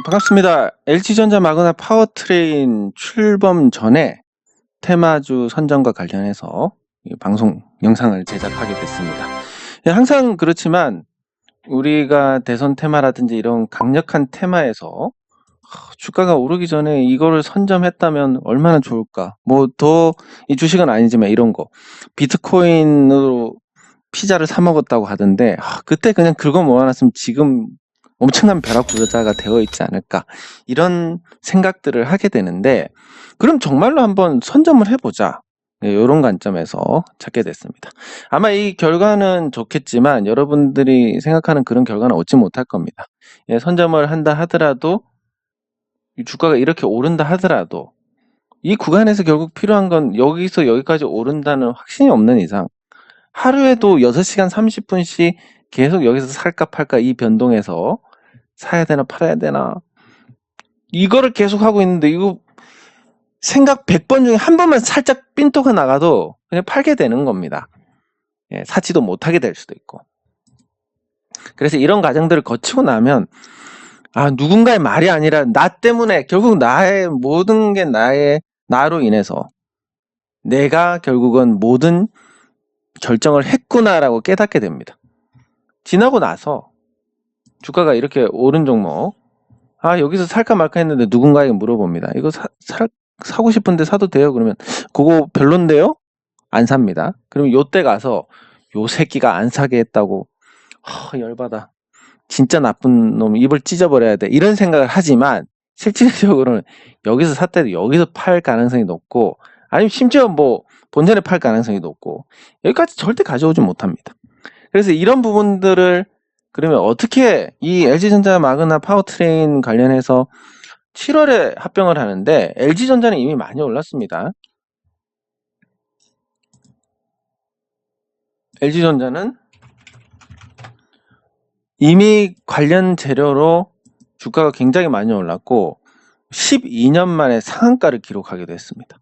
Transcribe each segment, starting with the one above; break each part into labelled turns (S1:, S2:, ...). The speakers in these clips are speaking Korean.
S1: 반갑습니다. LG전자 마그나 파워트레인 출범 전에 테마주 선정과 관련해서 이 방송 영상을 제작하게 됐습니다. 항상 그렇지만 우리가 대선 테마라든지 이런 강력한 테마에서 주가가 오르기 전에 이거를 선점했다면 얼마나 좋을까. 뭐 더 이 주식은 아니지만 이런 거 비트코인으로 피자를 사 먹었다고 하던데 그때 그냥 긁어 모아놨으면 지금 엄청난 벼락부자가 되어 있지 않을까, 이런 생각들을 하게 되는데, 그럼 정말로 한번 선점을 해보자, 이런 관점에서 찾게 됐습니다. 아마 이 결과는 좋겠지만 여러분들이 생각하는 그런 결과는 얻지 못할 겁니다. 선점을 한다 하더라도, 이 주가가 이렇게 오른다 하더라도 이 구간에서 결국 필요한 건 여기서 여기까지 오른다는 확신이 없는 이상 하루에도 6시간 30분씩 계속 여기서 살까 팔까 이 변동에서 사야 되나 팔아야 되나 이거를 계속 하고 있는데, 이거 생각 100번 중에 한 번만 살짝 삔또가 나가도 그냥 팔게 되는 겁니다. 사지도 못하게 될 수도 있고. 그래서 이런 과정들을 거치고 나면 누군가의 말이 아니라 나 때문에 결국 나의 모든 게 나로 인해서 내가 결국은 모든 결정을 했구나라고 깨닫게 됩니다. 지나고 나서 주가가 이렇게 오른 종목, 여기서 살까 말까 했는데 누군가에게 물어봅니다. 이거 사고 싶은데 사도 돼요? 그러면 그거 별론데요? 안 삽니다. 그러면 요때 가서 요 새끼가 안 사게 했다고 열받아, 진짜 나쁜 놈, 입을 찢어버려야 돼, 이런 생각을 하지만 실질적으로는 여기서 샀대도 여기서 팔 가능성이 높고, 아니면 심지어 뭐 본전에 팔 가능성이 높고, 여기까지 절대 가져오지 못합니다. 그래서 이런 부분들을 그러면 어떻게, 이 LG전자 마그나 파워트레인 관련해서 7월에 합병을 하는데 LG전자는 이미 많이 올랐습니다. LG전자는 이미 관련 재료로 주가가 굉장히 많이 올랐고 12년 만에 상한가를 기록하기도 했습니다.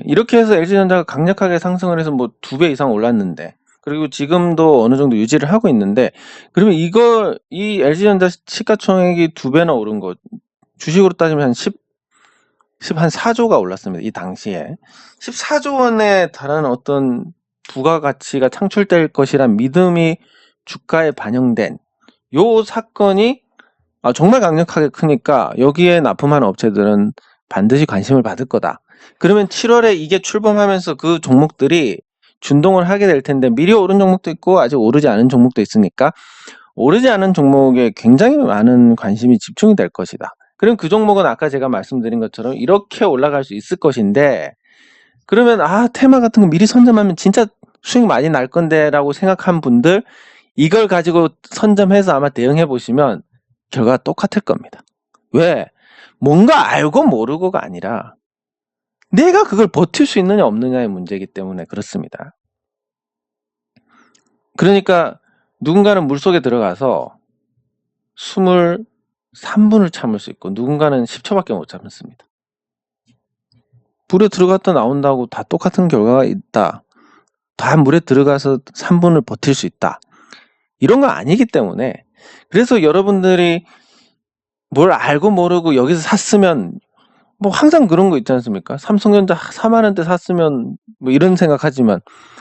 S1: 이렇게 해서 LG전자가 강력하게 상승을 해서 뭐 2배 이상 올랐는데, 그리고 지금도 어느 정도 유지를 하고 있는데, 그러면 이 LG전자 시가총액이 2배나 오른 거, 주식으로 따지면 한 14조가 올랐습니다. 이 당시에 14조 원에 달하는 어떤 부가가치가 창출될 것이란 믿음이 주가에 반영된 요 사건이 정말 강력하게 크니까 여기에 납품하는 업체들은 반드시 관심을 받을 거다. 그러면 7월에 이게 출범하면서 그 종목들이 준동을 하게 될 텐데, 미리 오른 종목도 있고 아직 오르지 않은 종목도 있으니까 오르지 않은 종목에 굉장히 많은 관심이 집중이 될 것이다. 그럼 그 종목은 아까 제가 말씀드린 것처럼 이렇게 올라갈 수 있을 것인데, 그러면 테마 같은 거 미리 선점하면 진짜 수익 많이 날 건데 라고 생각한 분들, 이걸 가지고 선점해서 아마 대응해 보시면 결과가 똑같을 겁니다. 왜? 뭔가 알고 모르고가 아니라 내가 그걸 버틸 수 있느냐 없느냐의 문제이기 때문에 그렇습니다. 그러니까 누군가는 물속에 들어가서 23분을 참을 수 있고 누군가는 10초밖에 못 참습니다. 물에 들어갔다 나온다고 다 똑같은 결과가 있다, 다 물에 들어가서 3분을 버틸 수 있다, 이런 거 아니기 때문에, 그래서 여러분들이 뭘 알고 모르고 여기서 샀으면, 뭐 항상 그런 거 있지 않습니까? 삼성전자 4만원대 샀으면 뭐 이런 생각하지만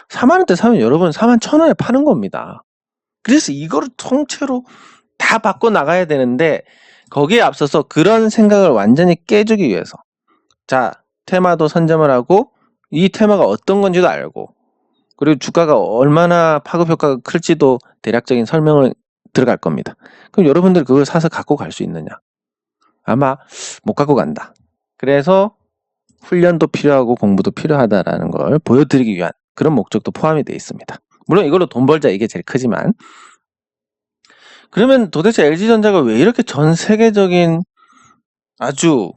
S1: 4만원대 사면 여러분 41,000원에 파는 겁니다. 그래서 이거를 통째로 다 바꿔 나가야 되는데, 거기에 앞서서 그런 생각을 완전히 깨주기 위해서 테마도 선점을 하고 이 테마가 어떤 건지도 알고, 그리고 주가가 얼마나 파급 효과가 클지도 대략적인 설명을 들어갈 겁니다. 그럼 여러분들 그걸 사서 갖고 갈 수 있느냐? 아마 못 갖고 간다. 그래서 훈련도 필요하고 공부도 필요하다라는 걸 보여드리기 위한 그런 목적도 포함이 되어 있습니다. 물론 이걸로 돈 벌자, 이게 제일 크지만, 그러면 도대체 LG전자가 왜 이렇게 전 세계적인 아주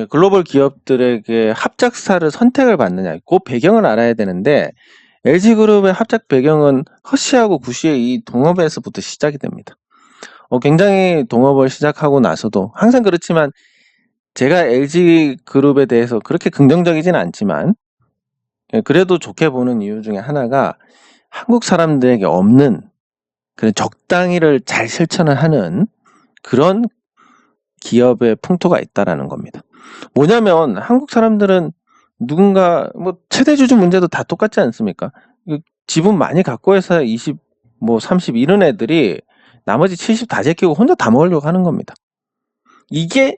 S1: 글로벌 기업들에게 합작사를 선택을 받느냐, 그 배경을 알아야 되는데, LG그룹의 합작 배경은 허쉬하고 구쉬의 이 동업에서부터 시작이 됩니다. 굉장히 동업을 시작하고 나서도 항상 그렇지만, 제가 LG그룹에 대해서 그렇게 긍정적이진 않지만 그래도 좋게 보는 이유 중에 하나가 한국 사람들에게 없는 그런 적당히를 잘 실천을 하는 그런 기업의 풍토가 있다라는 겁니다. 뭐냐면 한국 사람들은 누군가 뭐 최대주주 문제도 다 똑같지 않습니까? 지분 많이 갖고 해서 20, 뭐 30 이런 애들이 나머지 70 다 제끼고 혼자 다 먹으려고 하는 겁니다. 이게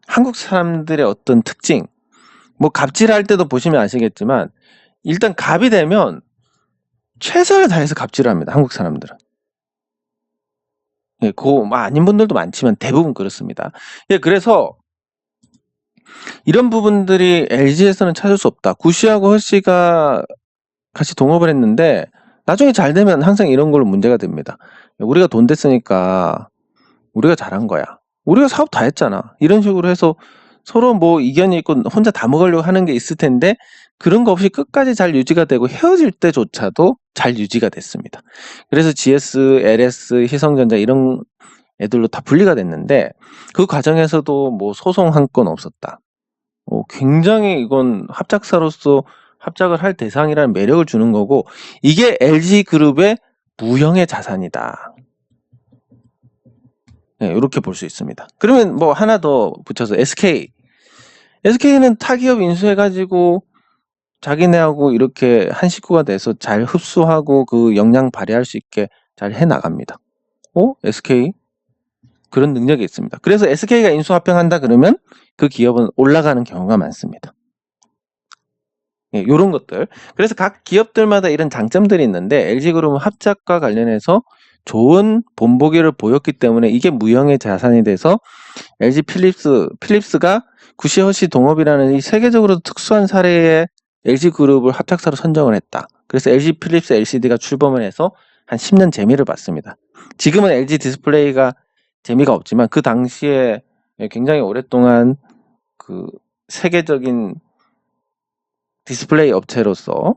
S1: 한국 사람들의 어떤 특징. 뭐 갑질할 때도 보시면 아시겠지만 일단 갑이 되면 최선을 다해서 갑질을 합니다. 한국 사람들은. 예, 아닌 분들도 많지만 대부분 그렇습니다. 예, 그래서 이런 부분들이 LG에서는 찾을 수 없다. 구시하고 허쉬가 같이 동업을 했는데 나중에 잘 되면 항상 이런 걸로 문제가 됩니다. 우리가 돈 댔으니까 우리가 잘한 거야. 우리가 사업 다 했잖아. 이런 식으로 해서 서로 뭐 이견이 있고 혼자 다 먹으려고 하는 게 있을 텐데 그런 거 없이 끝까지 잘 유지가 되고 헤어질 때조차도 잘 유지가 됐습니다. 그래서 GS, LS, 희성전자 이런 애들로 다 분리가 됐는데 그 과정에서도 뭐 소송 한 건 없었다. 굉장히 이건 합작사로서 합작을 할 대상이라는 매력을 주는 거고 이게 LG그룹의 무형의 자산이다. 네, 이렇게 볼 수 있습니다. 그러면 뭐 하나 더 붙여서 SK는 타기업 인수해가지고 자기네하고 이렇게 한 식구가 돼서 잘 흡수하고 그 역량 발휘할 수 있게 잘 해나갑니다. SK? 그런 능력이 있습니다. 그래서 SK가 인수합병한다 그러면 그 기업은 올라가는 경우가 많습니다. 예, 요런 것들. 그래서 각 기업들마다 이런 장점들이 있는데 LG그룹은 합작과 관련해서 좋은 본보기를 보였기 때문에 이게 무형의 자산이 돼서 LG 필립스가 구시 허쉬 동업이라는 이 세계적으로 특수한 사례의 LG그룹을 합작사로 선정을 했다. 그래서 LG 필립스 LCD가 출범을 해서 한 10년 재미를 봤습니다. 지금은 LG 디스플레이가 재미가 없지만 그 당시에 굉장히 오랫동안 그 세계적인 디스플레이 업체로서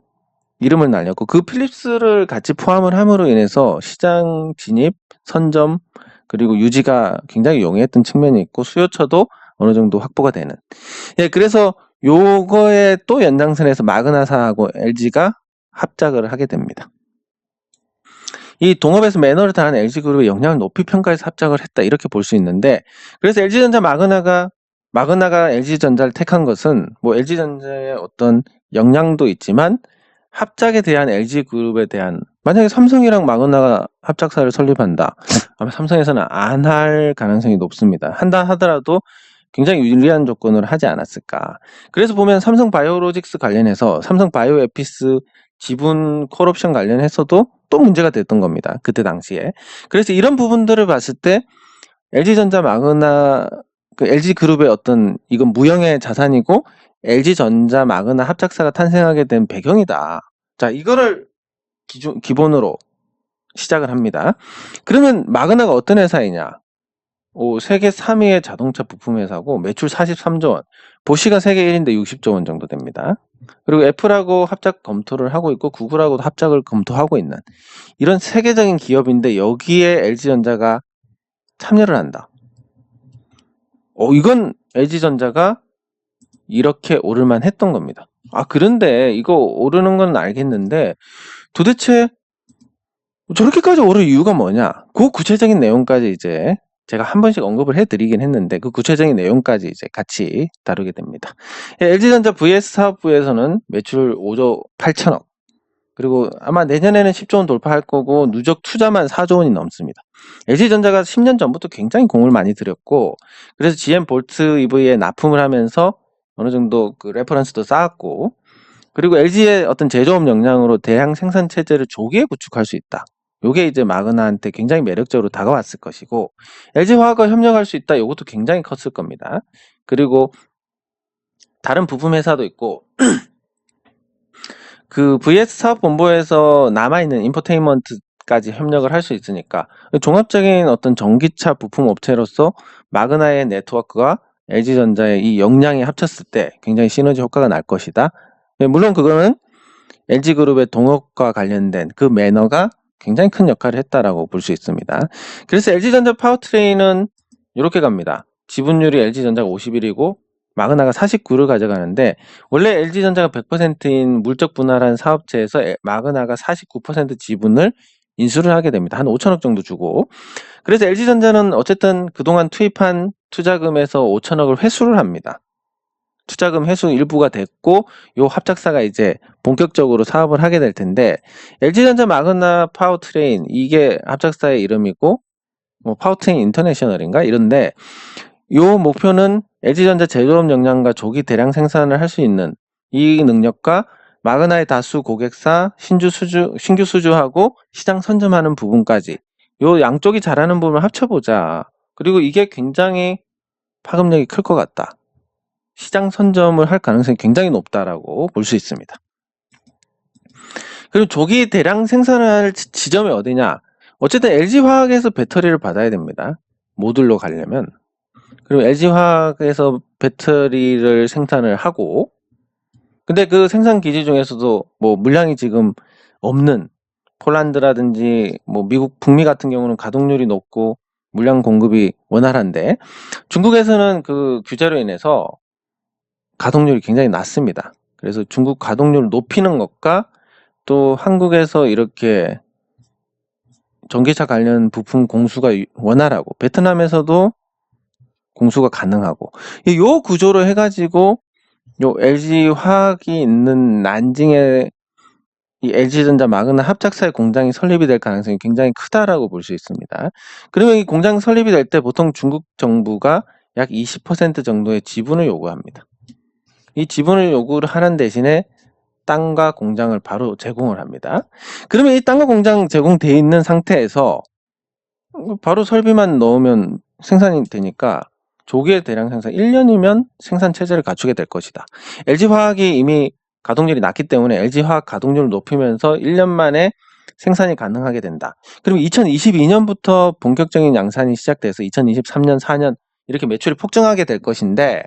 S1: 이름을 날렸고 그 필립스를 같이 포함을 함으로 인해서 시장 진입, 선점 그리고 유지가 굉장히 용이했던 측면이 있고 수요처도 어느 정도 확보가 되는. 예, 그래서 요거에 또 연장선에서 마그나사하고 LG가 합작을 하게 됩니다. 이 동업에서 매너를 다한 LG그룹의 역량을 높이 평가해서 합작을 했다 이렇게 볼 수 있는데 그래서 LG전자 마그나가 LG전자를 택한 것은 뭐 LG전자의 어떤 역량도 있지만 합작에 대한 LG그룹에 대한 만약에 삼성이랑 마그나가 합작사를 설립한다. 아마 삼성에서는 안 할 가능성이 높습니다. 한다 하더라도 굉장히 유리한 조건을 하지 않았을까. 그래서 보면 삼성 바이오로직스 관련해서 삼성 바이오에피스 지분 콜옵션 관련해서도 또 문제가 됐던 겁니다. 그때 당시에. 그래서 이런 부분들을 봤을 때 LG전자 마그나 LG그룹의 어떤 이건 무형의 자산이고 LG전자 마그나 합작사가 탄생하게 된 배경이다. 자, 이거를 기본으로 시작을 합니다. 그러면 마그나가 어떤 회사이냐? 세계 3위의 자동차 부품 회사고 매출 43조 원. 보시가 세계 1위인데 60조 원 정도 됩니다. 그리고 애플하고 합작 검토를 하고 있고 구글하고도 합작을 검토하고 있는 이런 세계적인 기업인데 여기에 LG전자가 참여를 한다. 이건 LG전자가 이렇게 오를만 했던 겁니다. 그런데 이거 오르는 건 알겠는데 도대체 저렇게까지 오를 이유가 뭐냐? 그 구체적인 내용까지 이제 제가 한 번씩 언급을 해드리긴 했는데 그 구체적인 내용까지 이제 같이 다루게 됩니다. LG전자 VS 사업부에서는 매출 5조 8천억 그리고 아마 내년에는 10조 원 돌파할 거고 누적 투자만 4조 원이 넘습니다. LG전자가 10년 전부터 굉장히 공을 많이 들였고 그래서 GM 볼트 EV에 납품을 하면서 어느 정도 그 레퍼런스도 쌓았고 그리고 LG의 어떤 제조업 역량으로 대량 생산 체제를 조기에 구축할 수 있다. 요게 이제 마그나한테 굉장히 매력적으로 다가왔을 것이고 LG화학과 협력할 수 있다. 요것도 굉장히 컸을 겁니다. 그리고 다른 부품 회사도 있고 그 VS 사업본부에서 남아있는 인포테인먼트까지 협력을 할 수 있으니까 종합적인 어떤 전기차 부품 업체로서 마그나의 네트워크가 LG전자의 이 역량이 합쳤을 때 굉장히 시너지 효과가 날 것이다. 물론 그거는 LG그룹의 동업과 관련된 그 매너가 굉장히 큰 역할을 했다라고 볼 수 있습니다. 그래서 LG전자 파워트레인은 이렇게 갑니다. 지분율이 LG전자가 51이고 마그나가 49를 가져가는데 원래 LG전자가 100%인 물적 분할한 사업체에서 마그나가 49% 지분을 인수를 하게 됩니다. 한 5천억 정도 주고. 그래서 LG전자는 어쨌든 그동안 투입한 투자금에서 5천억을 회수를 합니다. 투자금 회수 일부가 됐고 요 합작사가 이제 본격적으로 사업을 하게 될 텐데, LG전자 마그나 파워트레인, 이게 합작사의 이름이고 뭐 파워트레인 인터내셔널인가 이런데, 요 목표는 LG전자 제조업 역량과 조기 대량 생산을 할 수 있는 이 능력과 마그나의 다수 고객사 신규 수주하고 시장 선점하는 부분까지, 요 양쪽이 잘하는 부분을 합쳐보자. 그리고 이게 굉장히 파급력이 클 것 같다. 시장 선점을 할 가능성이 굉장히 높다라고 볼 수 있습니다. 그리고 조기 대량 생산을 할 지점이 어디냐? 어쨌든 LG화학에서 배터리를 받아야 됩니다. 모듈로 가려면. 그리고 LG화학에서 배터리를 생산을 하고, 근데 그 생산 기지 중에서도 뭐 물량이 지금 없는 폴란드라든지 뭐 미국, 북미 같은 경우는 가동률이 높고 물량 공급이 원활한데, 중국에서는 그 규제로 인해서 가동률이 굉장히 낮습니다. 그래서 중국 가동률을 높이는 것과 또 한국에서 이렇게 전기차 관련 부품 공수가 원활하고 베트남에서도 공수가 가능하고, 이 구조로 해가지고 요 LG화학이 있는 난징에 이 LG전자 마그나 합작사의 공장이 설립이 될 가능성이 굉장히 크다라고 볼 수 있습니다. 그러면 이 공장 설립이 될 때 보통 중국 정부가 약 20% 정도의 지분을 요구합니다. 이 지분을 요구를 하는 대신에 땅과 공장을 바로 제공을 합니다. 그러면 이 땅과 공장 제공돼 있는 상태에서 바로 설비만 넣으면 생산이 되니까 조기의 대량 생산, 1년이면 생산 체제를 갖추게 될 것이다. LG화학이 이미 가동률이 낮기 때문에 LG화학 가동률을 높이면서 1년 만에 생산이 가능하게 된다. 그럼 2022년부터 본격적인 양산이 시작돼서 2023년, 4년 이렇게 매출이 폭증하게 될 것인데,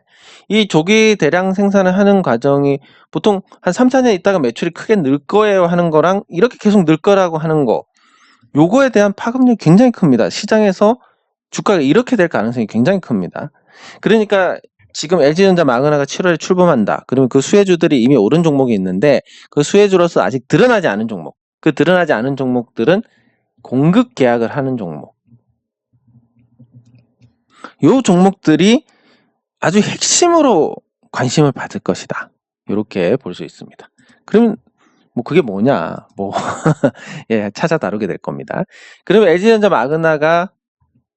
S1: 이 조기 대량 생산을 하는 과정이 보통 한 3, 4년 있다가 매출이 크게 늘 거예요 하는 거랑 이렇게 계속 늘 거라고 하는 거, 요거에 대한 파급력이 굉장히 큽니다. 시장에서 주가가 이렇게 될 가능성이 굉장히 큽니다. 그러니까 지금 LG전자 마그나가 7월에 출범한다. 그러면 그 수혜주들이 이미 오른 종목이 있는데, 그 수혜주로서 아직 드러나지 않은 종목, 그 드러나지 않은 종목들은 공급 계약을 하는 종목, 요 종목들이 아주 핵심으로 관심을 받을 것이다. 이렇게 볼 수 있습니다. 그러면 뭐 그게 뭐냐, 뭐 예, 찾아 다루게 될 겁니다. 그러면 LG전자 마그나가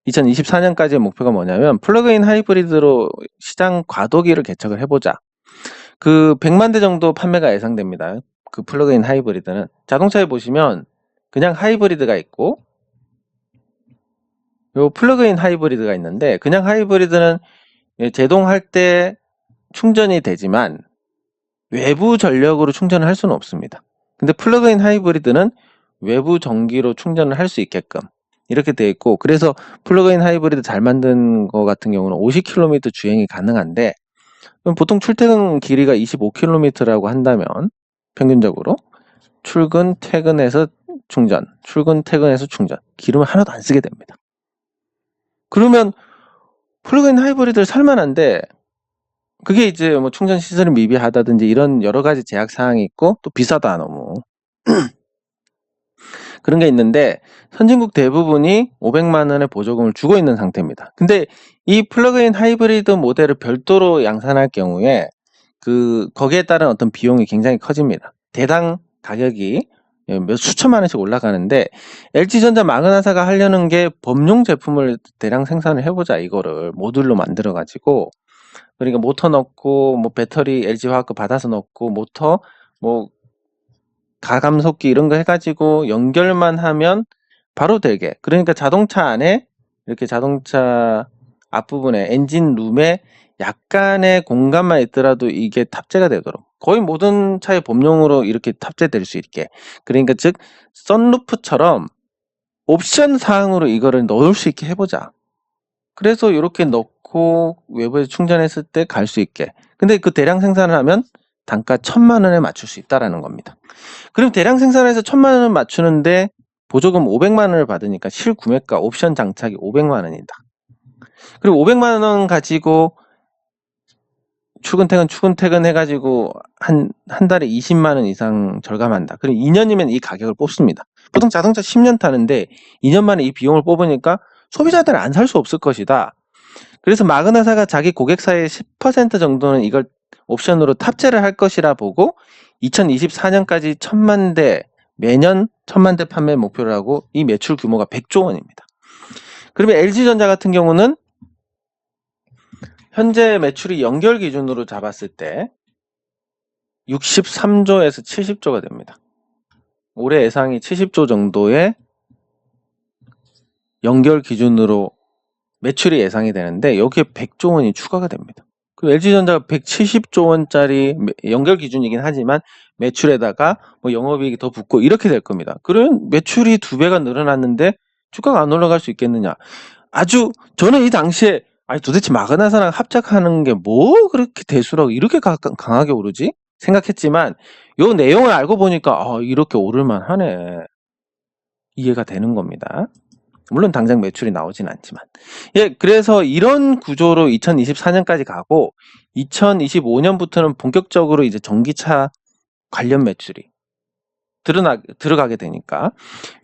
S1: 2024년까지의 목표가 뭐냐면 플러그인 하이브리드로 시장 과도기를 개척을 해보자. 그 100만 대 정도 판매가 예상됩니다. 그 플러그인 하이브리드는 자동차에 보시면 그냥 하이브리드가 있고 요 플러그인 하이브리드가 있는데, 그냥 하이브리드는 제동할 때 충전이 되지만 외부 전력으로 충전을 할 수는 없습니다. 근데 플러그인 하이브리드는 외부 전기로 충전을 할 수 있게끔 이렇게 되어 있고, 그래서 플러그인 하이브리드 잘 만든 거 같은 경우는 50km 주행이 가능한데, 보통 출퇴근 길이가 25km라고 한다면 평균적으로 출근 퇴근해서 충전, 출근 퇴근해서 충전, 기름을 하나도 안 쓰게 됩니다. 그러면 플러그인 하이브리드를 살만한데, 그게 이제 뭐 충전 시설이 미비하다든지 이런 여러 가지 제약 사항이 있고 또 비싸다 너무 그런 게 있는데, 선진국 대부분이 500만 원의 보조금을 주고 있는 상태입니다. 근데 이 플러그인 하이브리드 모델을 별도로 양산할 경우에 거기에 따른 어떤 비용이 굉장히 커집니다. 대당 가격이 몇 수천만 원씩 올라가는데, LG전자 마그나사가 하려는 게 범용 제품을 대량 생산을 해보자. 이거를 모듈로 만들어 가지고, 그러니까 모터 넣고 뭐 배터리 LG화학 거 받아서 넣고 모터 뭐 가감속기 이런 거 해가지고 연결만 하면 바로 되게, 그러니까 자동차 안에 이렇게 자동차 앞부분에 엔진룸에 약간의 공간만 있더라도 이게 탑재가 되도록, 거의 모든 차의 범용으로 이렇게 탑재될 수 있게, 그러니까 즉 썬루프처럼 옵션 사항으로 이거를 넣을 수 있게 해보자. 그래서 이렇게 넣고 외부에 충전했을 때 갈 수 있게. 근데 그 대량 생산을 하면 단가 1,000만 원에 맞출 수 있다라는 겁니다. 그럼 대량 생산해서 1,000만 원 맞추는데 보조금 500만 원을 받으니까 실구매가 옵션 장착이 500만 원이다. 그리고 500만 원 가지고 출근 퇴근 해가지고 한 달에 20만 원 이상 절감한다. 그럼 2년이면 이 가격을 뽑습니다. 보통 자동차 10년 타는데 2년 만에 이 비용을 뽑으니까 소비자들은 안 살 수 없을 것이다. 그래서 마그나사가 자기 고객사의 10% 정도는 이걸 옵션으로 탑재를 할 것이라 보고 2024년까지 1000만 대, 매년 1000만 대 판매 목표를 하고 이 매출 규모가 100조 원입니다. 그러면 LG전자 같은 경우는 현재 매출이 연결 기준으로 잡았을 때 63조에서 70조가 됩니다. 올해 예상이 70조 정도의 연결 기준으로 매출이 예상이 되는데 여기에 100조 원이 추가가 됩니다. 그 LG전자가 170조 원짜리 연결 기준이긴 하지만 매출에다가 뭐 영업이익이 더 붙고 이렇게 될 겁니다. 그러면 매출이 2배가 늘어났는데 주가가 안 올라갈 수 있겠느냐? 아주 저는 이 당시에 아니 도대체 마그나사랑 합작하는 게 뭐 그렇게 대수라고 이렇게 강하게 오르지? 생각했지만 요 내용을 알고 보니까 이렇게 오를만 하네. 이해가 되는 겁니다. 물론 당장 매출이 나오진 않지만. 예, 그래서 이런 구조로 2024년까지 가고 2025년부터는 본격적으로 이제 전기차 관련 매출이 들어가게 되니까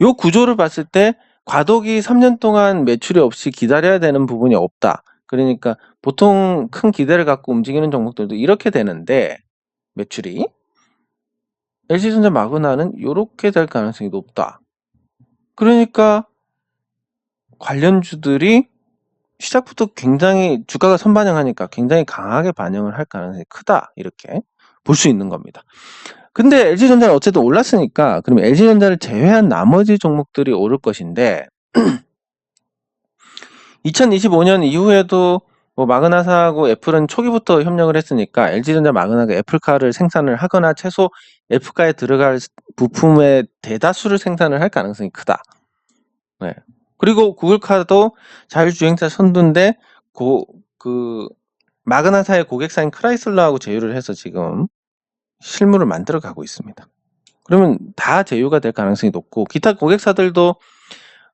S1: 요 구조를 봤을 때 과도기 3년 동안 매출이 없이 기다려야 되는 부분이 없다. 그러니까 보통 큰 기대를 갖고 움직이는 종목들도 이렇게 되는데 매출이 LG전자 마그나는 이렇게 될 가능성이 높다. 그러니까 관련주들이 시작부터 굉장히 주가가 선반영하니까 굉장히 강하게 반영을 할 가능성이 크다. 이렇게 볼 수 있는 겁니다. 근데 LG전자는 어쨌든 올랐으니까 그럼 LG전자를 제외한 나머지 종목들이 오를 것인데 2025년 이후에도 뭐 마그나사하고 애플은 초기부터 협력을 했으니까 LG전자 마그나가 애플카를 생산을 하거나 최소 애플카에 들어갈 부품의 대다수를 생산을 할 가능성이 크다. 네. 그리고 구글카도 자율주행차 선두인데 그 마그나사의 고객사인 크라이슬러하고 제휴를 해서 지금 실물을 만들어 가고 있습니다. 그러면 다 제휴가 될 가능성이 높고 기타 고객사들도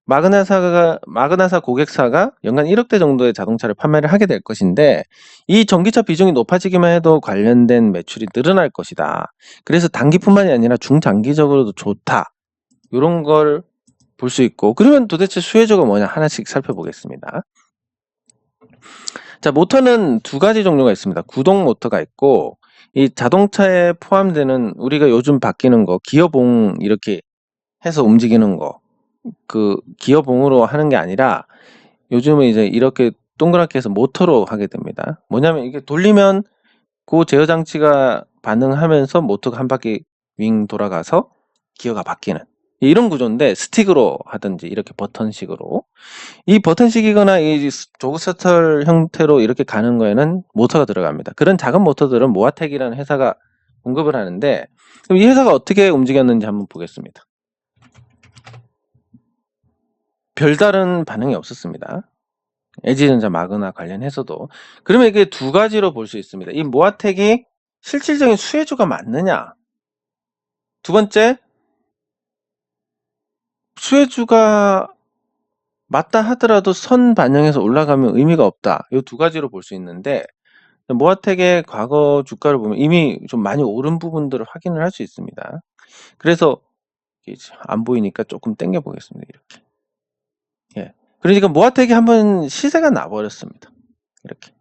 S1: 마그나사 고객사가 연간 1억 대 정도의 자동차를 판매를 하게 될 것인데 이 전기차 비중이 높아지기만 해도 관련된 매출이 늘어날 것이다. 그래서 단기뿐만이 아니라 중장기적으로도 좋다. 이런 걸 볼 수 있고 그러면 도대체 수혜주가 뭐냐 하나씩 살펴보겠습니다. 자, 모터는 두 가지 종류가 있습니다. 구동 모터가 있고 이 자동차에 포함되는 우리가 요즘 바뀌는 거 기어봉 이렇게 해서 움직이는 거 그 기어봉으로 하는 게 아니라 요즘은 이제 이렇게 동그랗게 해서 모터로 하게 됩니다. 뭐냐면 이게 돌리면 그 제어 장치가 반응하면서 모터가 한 바퀴 윙 돌아가서 기어가 바뀌는 이런 구조인데 스틱으로 하든지 이렇게 버튼식으로 이 버튼식이거나 이 조그 셔틀 형태로 이렇게 가는 거에는 모터가 들어갑니다. 그런 작은 모터들은 모아텍이라는 회사가 공급을 하는데 그럼 이 회사가 어떻게 움직였는지 한번 보겠습니다. 별다른 반응이 없었습니다. LG전자 마그나 관련해서도. 그러면 이게 두 가지로 볼 수 있습니다. 이 모아텍이 실질적인 수혜주가 맞느냐? 두 번째, 수혜주가 맞다 하더라도 선 반영해서 올라가면 의미가 없다. 이 두 가지로 볼 수 있는데 모아텍의 과거 주가를 보면 이미 좀 많이 오른 부분들을 확인을 할 수 있습니다. 그래서 안 보이니까 조금 당겨 보겠습니다. 이렇게. 예. 그러니까 모아텍이 한번 시세가 나버렸습니다. 이렇게.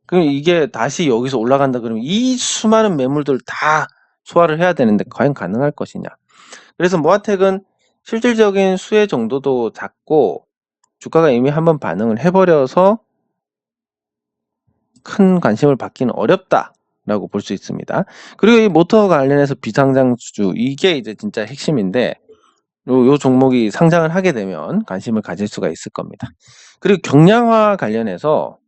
S1: 그럼 이게 다시 여기서 올라간다 그러면 이 수많은 매물들 다 소화를 해야 되는데 과연 가능할 것이냐. 그래서 모아텍은 실질적인 수혜 정도도 작고 주가가 이미 한번 반응을 해버려서 큰 관심을 받기는 어렵다라고 볼 수 있습니다. 그리고 이 모터 관련해서 비상장주 이게 이제 진짜 핵심인데 요 종목이 상장을 하게 되면 관심을 가질 수가 있을 겁니다. 그리고 경량화 관련해서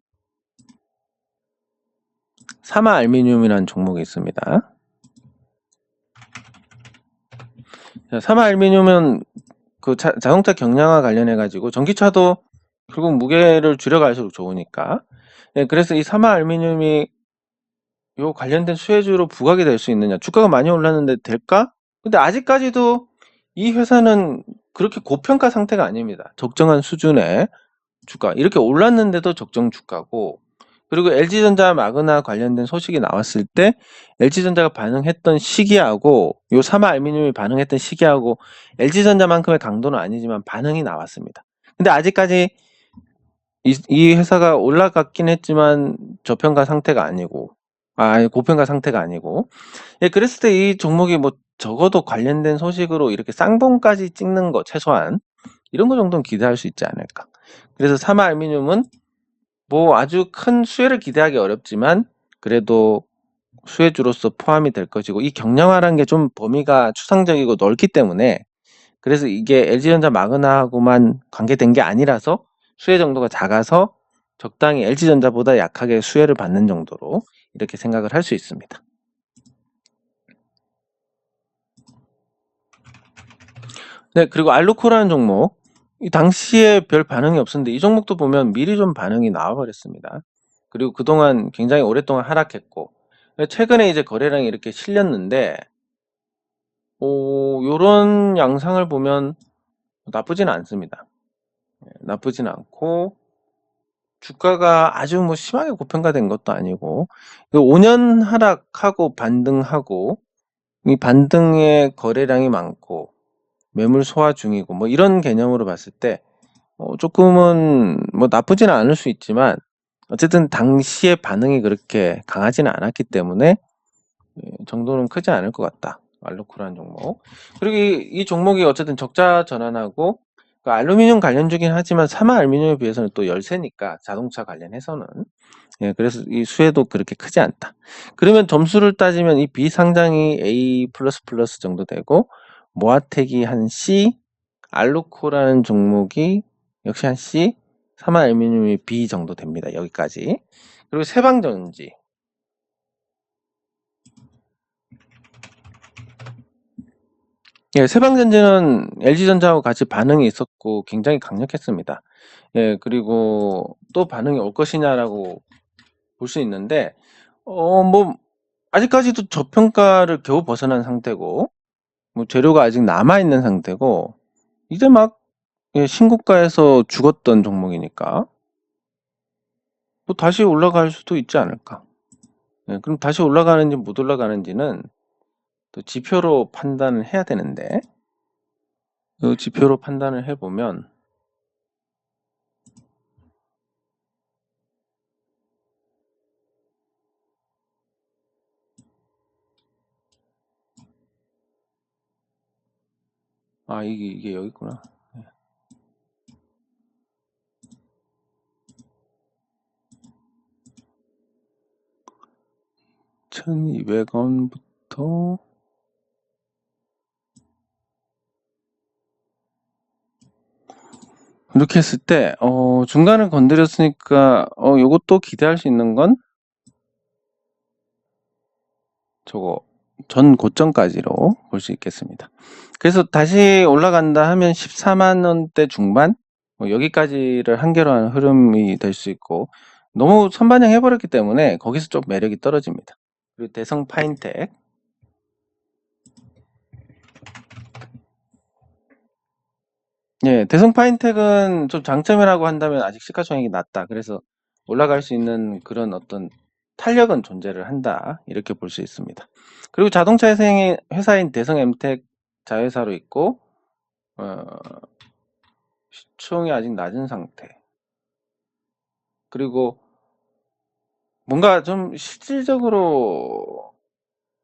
S1: 사마알미늄이라는 종목이 있습니다. 사마알미늄은 그 자동차 경량화 관련해 가지고 전기차도 결국 무게를 줄여갈수록 좋으니까 그래서 이 사마알미늄이 요 관련된 수혜주로 부각이 될 수 있느냐 주가가 많이 올랐는데 될까? 근데 아직까지도 이 회사는 그렇게 고평가 상태가 아닙니다. 적정한 수준의 주가 이렇게 올랐는데도 적정 주가고 그리고 LG전자 마그나 관련된 소식이 나왔을 때 LG전자가 반응했던 시기하고 요 사마알루미늄이 반응했던 시기하고 LG전자만큼의 강도는 아니지만 반응이 나왔습니다. 근데 아직까지 이 회사가 올라갔긴 했지만 저평가 상태가 아니고 고평가 상태가 아니고 예, 그랬을 때 이 종목이 뭐 적어도 관련된 소식으로 이렇게 쌍봉까지 찍는 거 최소한 이런 거 정도는 기대할 수 있지 않을까. 그래서 사마알루미늄은 뭐 아주 큰 수혜를 기대하기 어렵지만 그래도 수혜주로서 포함이 될 것이고 이 경량화라는 게 좀 범위가 추상적이고 넓기 때문에 그래서 이게 LG전자 마그나하고만 관계된 게 아니라서 수혜 정도가 작아서 적당히 LG전자보다 약하게 수혜를 받는 정도로 이렇게 생각을 할 수 있습니다. 네, 그리고 알루코라는 종목 이 당시에 별 반응이 없었는데 이 종목도 보면 미리 좀 반응이 나와버렸습니다. 그리고 그동안 굉장히 오랫동안 하락했고 최근에 이제 거래량이 이렇게 실렸는데 요런 양상을 보면 나쁘진 않습니다. 나쁘진 않고 주가가 아주 뭐 심하게 고평가된 것도 아니고 5년 하락하고 반등하고 이 반등의 거래량이 많고 매물 소화 중이고 뭐 이런 개념으로 봤을 때 조금은 뭐 나쁘지는 않을 수 있지만 어쨌든 당시의 반응이 그렇게 강하지는 않았기 때문에 정도는 크지 않을 것 같다. 알루코라는 종목. 그리고 이 종목이 어쨌든 적자 전환하고 그 알루미늄 관련주긴 하지만 사마알루미늄에 비해서는 또 열세니까 자동차 관련해서는 예, 그래서 이 수혜도 그렇게 크지 않다. 그러면 점수를 따지면 이 비상장이 A++ 정도 되고 모아텍이 한 C, 알루코라는 종목이 역시 한 C, 사마알루미늄이 B 정도 됩니다. 여기까지. 그리고 세방전지. 예, 세방전지는 LG전자하고 같이 반응이 있었고 굉장히 강력했습니다. 예, 그리고 또 반응이 올 것이냐라고 볼 수 있는데 뭐 아직까지도 저평가를 겨우 벗어난 상태고 뭐 재료가 아직 남아 있는 상태고 이제 막 예, 신고가에서 죽었던 종목이니까 뭐 다시 올라갈 수도 있지 않을까. 예, 그럼 다시 올라가는지 못 올라가는지는 또 지표로 판단을 해야 되는데 그 지표로 판단을 해보면 이게 여기 있구나. 1200원부터 이렇게 했을 때 중간을 건드렸으니까 요것도 기대할 수 있는 건 저거 전 고점까지로 볼 수 있겠습니다. 그래서 다시 올라간다 하면 14만 원대 중반 뭐 여기까지를 한계로 하는 흐름이 될 수 있고 너무 선반영 해버렸기 때문에 거기서 좀 매력이 떨어집니다. 그리고 대성 파인텍 예, 대성 파인텍은 좀 장점이라고 한다면 아직 시가총액이 낮다. 그래서 올라갈 수 있는 그런 어떤 탄력은 존재를 한다. 이렇게 볼 수 있습니다. 그리고 자동차 회사인 대성 엠텍 자회사로 있고 시총이 아직 낮은 상태. 그리고 뭔가 좀 실질적으로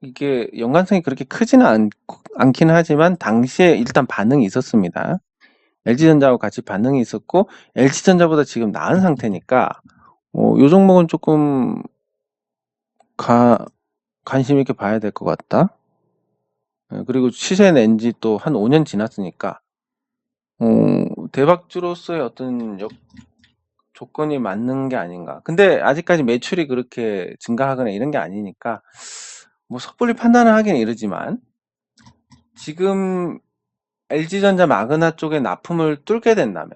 S1: 이게 연관성이 그렇게 크지는 않기는 하지만 당시에 일단 반응이 있었습니다. LG전자하고 같이 반응이 있었고 LG전자보다 지금 나은 상태니까 요 종목은 조금 관심 있게 봐야 될 것 같다. 그리고 시세 낸 지 또 한 5년 지났으니까 대박주로서의 어떤 조건이 맞는 게 아닌가. 근데 아직까지 매출이 그렇게 증가하거나 이런 게 아니니까 뭐 섣불리 판단을 하기는 이르지만 지금 LG전자 마그나 쪽에 납품을 뚫게 된다면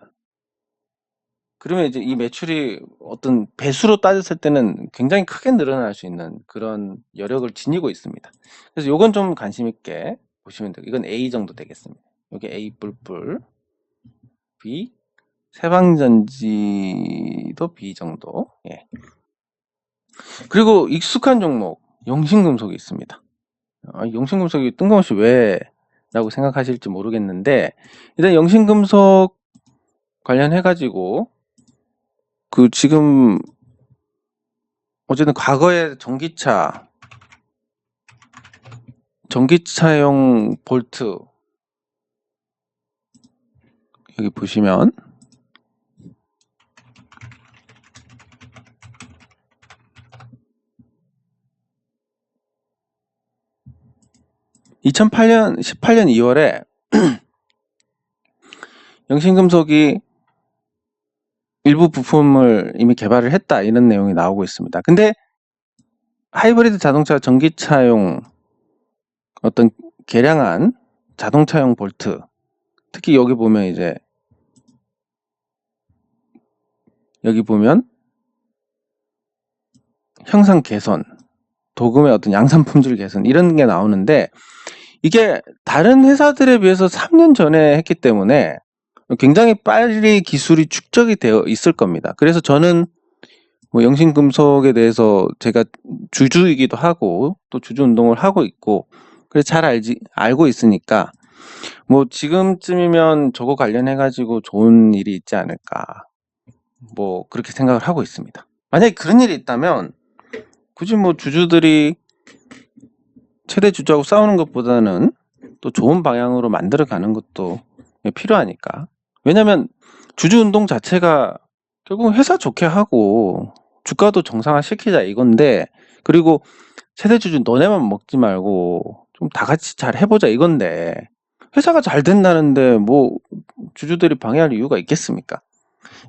S1: 그러면 이제 이 매출이 어떤 배수로 따졌을 때는 굉장히 크게 늘어날 수 있는 그런 여력을 지니고 있습니다. 그래서 요건 좀 관심 있게 보시면 되고 이건 A 정도 되겠습니다. 여기 A 뿔뿔 B 세방전지도 B 정도. 예. 그리고 익숙한 종목 영신금속이 있습니다. 영신금속이 뜬금없이 왜 라고 생각하실지 모르겠는데, 일단 영신금속 관련해 가지고 그 지금 어쨌든 과거에 전기차용 볼트, 여기 보시면 2018년 2월에 영신금속이 일부 부품을 이미 개발을 했다, 이런 내용이 나오고 있습니다. 근데 하이브리드 자동차, 전기차용 어떤 개량한 자동차용 볼트, 특히 여기 보면 이제 여기 보면 형상 개선, 도금의 어떤 양산 품질 개선, 이런 게 나오는데, 이게 다른 회사들에 비해서 3년 전에 했기 때문에 굉장히 빨리 기술이 축적이 되어 있을 겁니다. 그래서 저는 뭐 영신금속에 대해서 제가 주주이기도 하고 또 주주 운동을 하고 있고, 그래서 잘 알고 있으니까 뭐 지금쯤이면 저거 관련해 가지고 좋은 일이 있지 않을까, 뭐 그렇게 생각을 하고 있습니다. 만약에 그런 일이 있다면 굳이 뭐 주주들이 최대 주주하고 싸우는 것보다는 또 좋은 방향으로 만들어 가는 것도 필요하니까. 왜냐면 주주 운동 자체가 결국 회사 좋게 하고 주가도 정상화 시키자 이건데, 그리고 최대 주주 너네만 먹지 말고 좀 다 같이 잘 해보자 이건데, 회사가 잘 된다는데 뭐 주주들이 방해할 이유가 있겠습니까?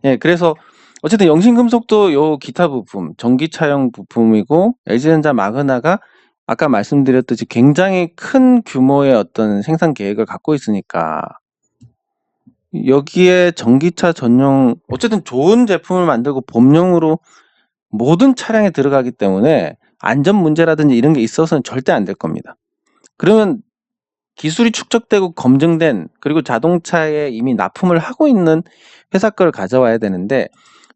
S1: 예, 그래서 어쨌든 영신금속도 요 기타 부품, 전기차용 부품이고, LG전자 마그나가 아까 말씀드렸듯이 굉장히 큰 규모의 어떤 생산 계획을 갖고 있으니까, 여기에 전기차 전용, 어쨌든 좋은 제품을 만들고 봄용으로 모든 차량에 들어가기 때문에 안전 문제라든지 이런 게 있어서는 절대 안 될 겁니다. 그러면 기술이 축적되고 검증된, 그리고 자동차에 이미 납품을 하고 있는 회사 걸 가져와야 되는데,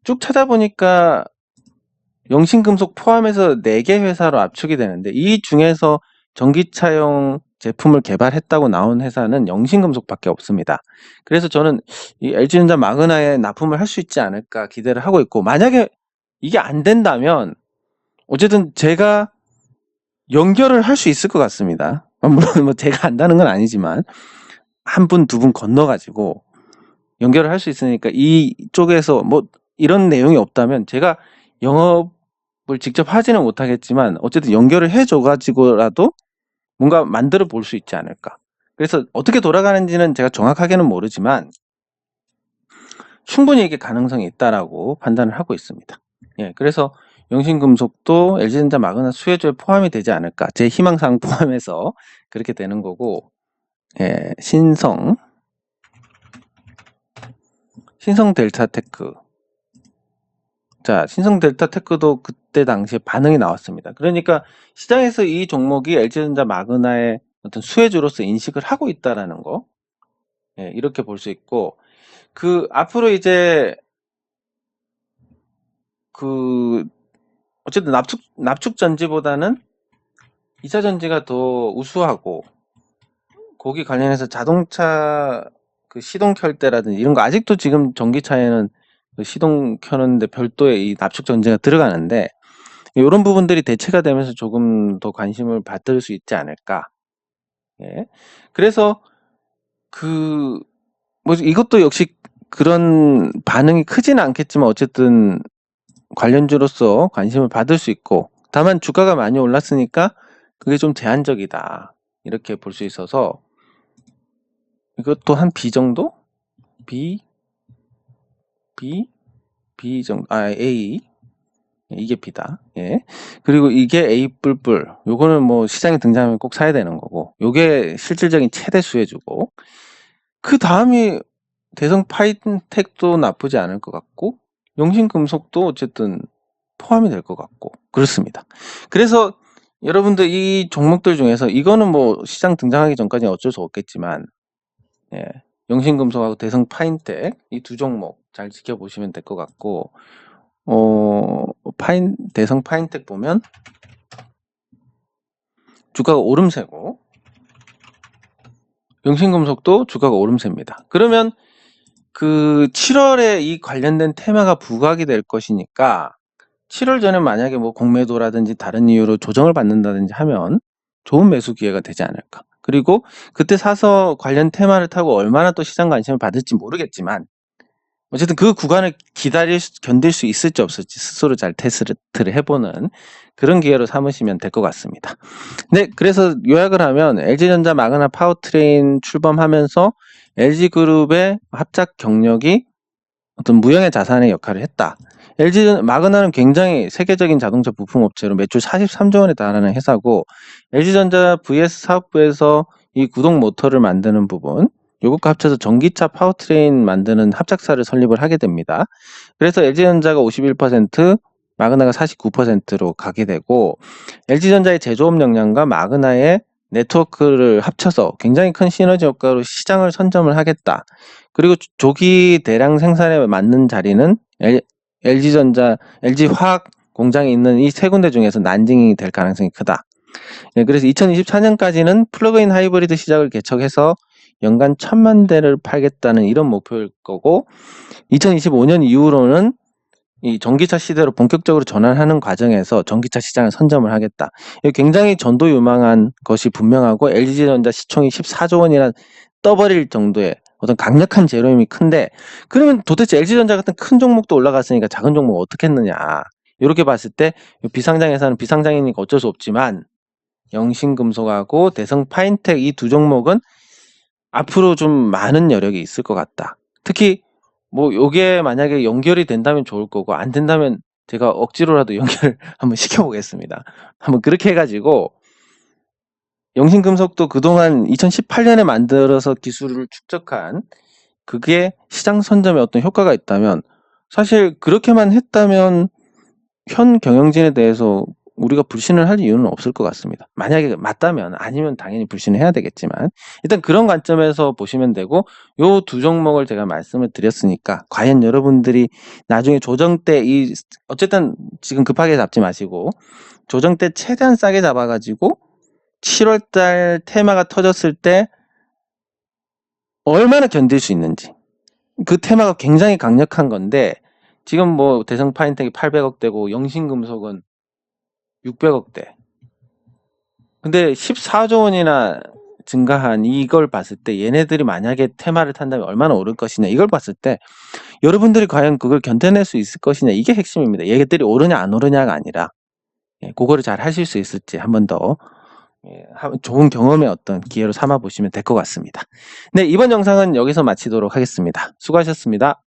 S1: 쭉 찾아보니까 영신금속 포함해서 4개 회사로 압축이 되는데, 이 중에서 전기차용 제품을 개발했다고 나온 회사는 영신금속밖에 없습니다. 그래서 저는 이 LG전자 마그나에 납품을 할 수 있지 않을까 기대를 하고 있고, 만약에 이게 안 된다면 어쨌든 제가 연결을 할 수 있을 것 같습니다. 물론 뭐 제가 안다는 건 아니지만 한 분, 두 분 건너가지고 연결을 할 수 있으니까, 이쪽에서 뭐 이런 내용이 없다면 제가 영업을 직접 하지는 못하겠지만 어쨌든 연결을 해줘가지고라도 뭔가 만들어 볼 수 있지 않을까. 그래서 어떻게 돌아가는지는 제가 정확하게는 모르지만 충분히 이게 가능성이 있다라고 판단을 하고 있습니다. 예, 그래서 영신금속도 LG전자 마그나 수혜주에 포함이 되지 않을까, 제 희망사항 포함해서 그렇게 되는 거고, 예, 신성 델타테크. 자, 신성 델타테크도 그때 당시에 반응이 나왔습니다. 그러니까 시장에서 이 종목이 LG전자 마그나의 어떤 수혜주로서 인식을 하고 있다라는 거, 예, 이렇게 볼 수 있고, 그 앞으로 이제 그 어쨌든 납축 전지보다는 2차 전지가 더 우수하고, 거기 관련해서 자동차 그 시동 켤 때라든지 이런 거, 아직도 지금 전기차에는 그 시동 켜는데 별도의 이 납축 전지가 들어가는데, 이런 부분들이 대체가 되면서 조금 더 관심을 받을 수 있지 않을까. 예. 그래서 뭐 이것도 역시 그런 반응이 크지는 않겠지만 어쨌든 관련주로서 관심을 받을 수 있고, 다만 주가가 많이 올랐으니까 그게 좀 제한적이다, 이렇게 볼 수 있어서 이것도 한 B 정도? B 정도, A, 이게 B다. 예. 그리고 이게 A 뿔뿔, 요거는 뭐 시장에 등장하면 꼭 사야 되는 거고, 요게 실질적인 최대 수혜주고, 그 다음이 대성 파인텍도 나쁘지 않을 것 같고, 영신금속도 어쨌든 포함이 될 것 같고, 그렇습니다. 그래서 여러분들 이 종목들 중에서 이거는 뭐 시장 등장하기 전까지는 어쩔 수 없겠지만, 예, 영신금속하고 대성 파인텍 이 두 종목 잘 지켜보시면 될 것 같고, 대성 파인텍 보면 주가가 오름세고 영신금속도 주가가 오름세입니다. 그러면 그 7월에 이 관련된 테마가 부각이 될 것이니까 7월 전에 만약에 뭐 공매도라든지 다른 이유로 조정을 받는다든지 하면 좋은 매수 기회가 되지 않을까. 그리고 그때 사서 관련 테마를 타고 얼마나 또 시장 관심을 받을지 모르겠지만 어쨌든 그 구간을 견딜 수 있을지 없을지 스스로 잘 테스트를 해보는 그런 기회로 삼으시면 될 것 같습니다. 네, 그래서 요약을 하면 LG전자 마그나 파워트레인 출범하면서 LG그룹의 합작 경력이 어떤 무형의 자산의 역할을 했다. 마그나는 굉장히 세계적인 자동차 부품 업체로 매출 43조 원에 달하는 회사고 LG전자 VS 사업부에서 이 구동 모터를 만드는 부분 요것과 합쳐서 전기차 파워트레인 만드는 합작사를 설립을 하게 됩니다. 그래서 LG전자가 51%, 마그나가 49%로 가게 되고 LG전자의 제조업 역량과 마그나의 네트워크를 합쳐서 굉장히 큰 시너지 효과로 시장을 선점을 하겠다. 그리고 조기 대량 생산에 맞는 자리는 LG전자, LG화학 공장이 있는 이 세 군데 중에서 난징이 될 가능성이 크다. 네, 그래서 2024년까지는 플러그인 하이브리드 시장을 개척해서 연간 1000만 대를 팔겠다는 이런 목표일 거고 2025년 이후로는 이 전기차 시대로 본격적으로 전환하는 과정에서 전기차 시장을 선점을 하겠다. 굉장히 전도유망한 것이 분명하고 LG전자 시총이 14조 원이나 떠버릴 정도의 어떤 강력한 재료임이 큰데 그러면 도대체 LG전자 같은 큰 종목도 올라갔으니까 작은 종목 어떻게 했느냐. 이렇게 봤을 때 비상장에서는 비상장이니까 어쩔 수 없지만 영신금속하고 대성 파인텍 이 두 종목은 앞으로 좀 많은 여력이 있을 것 같다. 특히 뭐 요게 만약에 연결이 된다면 좋을 거고 안 된다면 제가 억지로라도 연결 한번 시켜보겠습니다. 한번 그렇게 해가지고 영신금속도 그동안 2018년에 만들어서 기술을 축적한 그게 시장 선점에 어떤 효과가 있다면 사실 그렇게만 했다면 현 경영진에 대해서 우리가 불신을 할 이유는 없을 것 같습니다. 만약에 맞다면 아니면 당연히 불신을 해야 되겠지만 일단 그런 관점에서 보시면 되고 요 두 종목을 제가 말씀을 드렸으니까 과연 여러분들이 나중에 조정 때 어쨌든 지금 급하게 잡지 마시고 조정 때 최대한 싸게 잡아가지고 7월달 테마가 터졌을 때 얼마나 견딜 수 있는지 그 테마가 굉장히 강력한 건데 지금 뭐 대성 파인텍이 800억대고 영신금속은 600억대. 근데 14조 원이나 증가한 이걸 봤을 때 얘네들이 만약에 테마를 탄다면 얼마나 오를 것이냐 이걸 봤을 때 여러분들이 과연 그걸 견뎌낼 수 있을 것이냐 이게 핵심입니다. 얘네들이 오르냐 안 오르냐가 아니라 그거를 잘 하실 수 있을지 한 번 더 좋은 경험의 어떤 기회로 삼아 보시면 될 것 같습니다. 네, 이번 영상은 여기서 마치도록 하겠습니다. 수고하셨습니다.